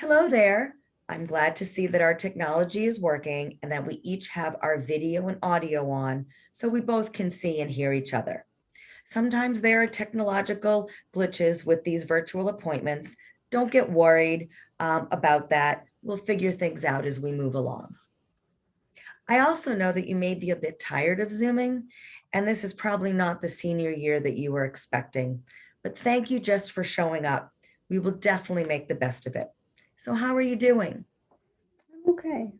Hello there. I'm glad to see that our technology is working and that we each have our video and audio on so we both can see and hear each other. Sometimes there are technological glitches with these virtual appointments. Don't get worried about that. We'll figure things out as we move along. I also know that you may be a bit tired of Zooming, and this is probably not the senior year that you were expecting, but thank you just for showing up. We will definitely make the best of it. So how are you doing? Okay.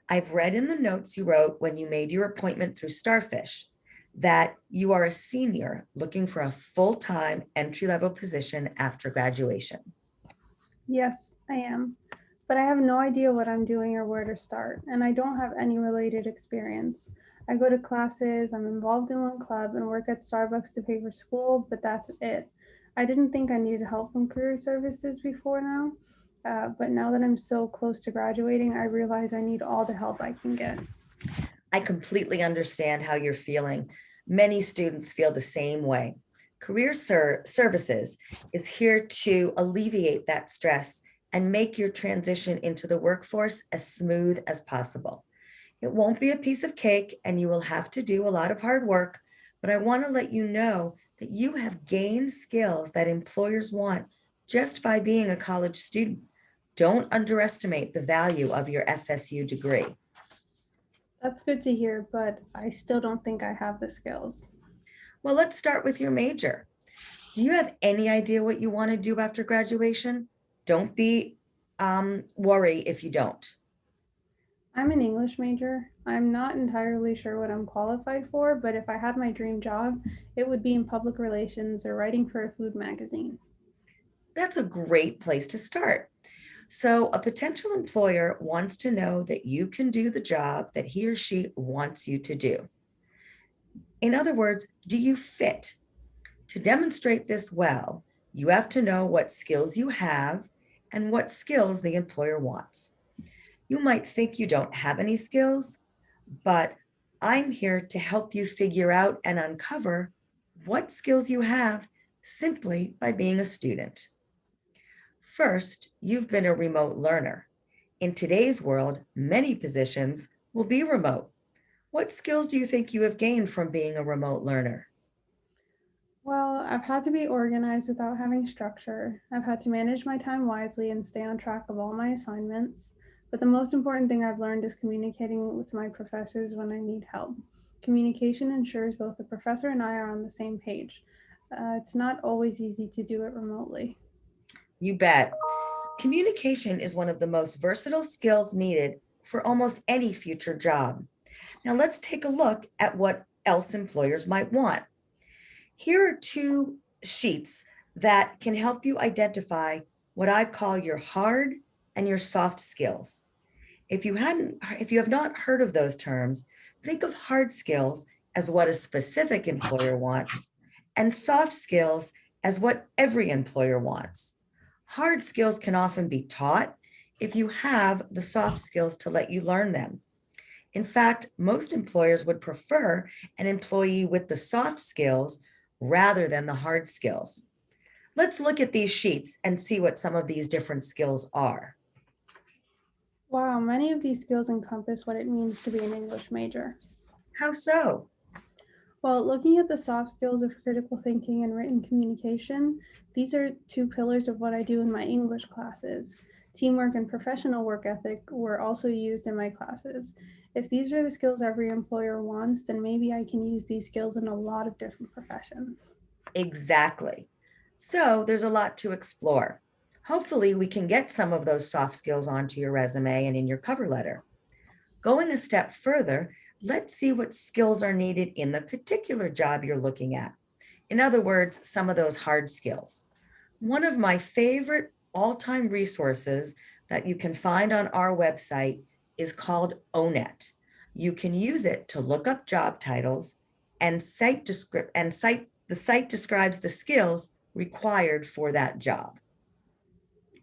I've read in the notes you wrote when you made your appointment through Starfish that you are a senior looking for a full-time entry-level position after graduation. Yes, I am. But I have no idea what I'm doing or where to start, and I don't have any related experience. I go to classes, I'm involved in one club, and work at Starbucks to pay for school, but that's it. I didn't think I needed help from career services before now, but now that I'm so close to graduating, I realize I need all the help I can get. I completely understand how you're feeling. Many students feel the same way. Services is here to alleviate that stress and make your transition into the workforce as smooth as possible. It won't be a piece of cake and you will have to do a lot of hard work, but I want to let you know that you have gained skills that employers want just by being a college student. Don't underestimate the value of your FSU degree. That's good to hear, but I still don't think I have the skills. Well, let's start with your major. Do you have any idea what you want to do after graduation? Don't be worry if you don't. I'm an English major. I'm not entirely sure what I'm qualified for, but if I had my dream job, it would be in public relations or writing for a food magazine. That's a great place to start. So, a potential employer wants to know that you can do the job that he or she wants you to do. In other words, do you fit? To demonstrate this well, you have to know what skills you have and what skills the employer wants. You might think you don't have any skills, but I'm here to help you figure out and uncover what skills you have simply by being a student. First, you've been a remote learner. In today's world, many positions will be remote. What skills do you think you have gained from being a remote learner? Well, I've had to be organized without having structure. I've had to manage my time wisely and stay on track of all my assignments. But the most important thing I've learned is communicating with my professors when I need help. Communication ensures both the professor and I are on the same page. It's not always easy to do it remotely. You bet. Communication is one of the most versatile skills needed for almost any future job. Now, let's take a look at what else employers might want. Here are two sheets that can help you identify what I call your hard and your soft skills. If you have not heard of those terms, think of hard skills as what a specific employer wants and soft skills as what every employer wants. Hard skills can often be taught if you have the soft skills to let you learn them. In fact, most employers would prefer an employee with the soft skills rather than the hard skills. Let's look at these sheets and see what some of these different skills are. Wow, many of these skills encompass what it means to be an English major. How so? Well, looking at the soft skills of critical thinking and written communication, these are two pillars of what I do in my English classes. Teamwork and professional work ethic were also used in my classes. If these are the skills every employer wants, then maybe I can use these skills in a lot of different professions. Exactly. So there's a lot to explore. Hopefully, we can get some of those soft skills onto your resume and in your cover letter. Going a step further, let's see what skills are needed in the particular job you're looking at. In other words, some of those hard skills. One of my favorite all-time resources that you can find on our website is called ONET. You can use it to look up job titles and the site describes the skills required for that job.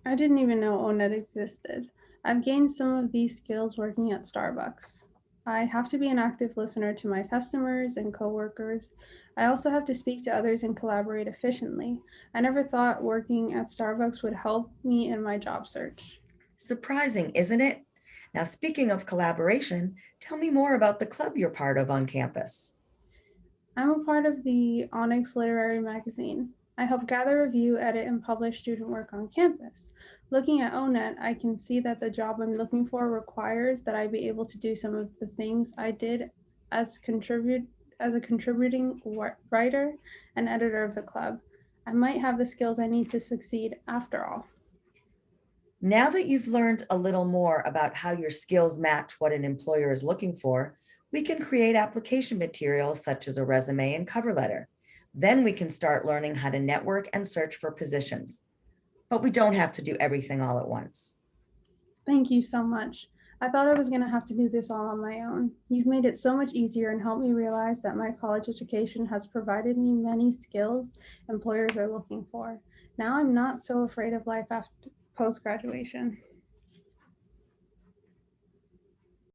I didn't even know ONET existed. I've gained some of these skills working at Starbucks. I have to be an active listener to my customers and coworkers. I also have to speak to others and collaborate efficiently. I never thought working at Starbucks would help me in my job search. Surprising, isn't it? Now, speaking of collaboration, tell me more about the club you're part of on campus. I'm a part of the Onyx Literary Magazine. I help gather, review, edit, and publish student work on campus. Looking at ONET, I can see that the job I'm looking for requires that I be able to do some of the things I did as contribute as a contributing writer and editor of the club. I might have the skills I need to succeed after all. Now that you've learned a little more about how your skills match what an employer is looking for, we can create application materials such as a resume and cover letter. Then we can start learning how to network and search for positions. But we don't have to do everything all at once. Thank you so much. I thought I was going to have to do this all on my own. You've made it so much easier and helped me realize that my college education has provided me many skills employers are looking for. Now I'm not so afraid of life after post graduation.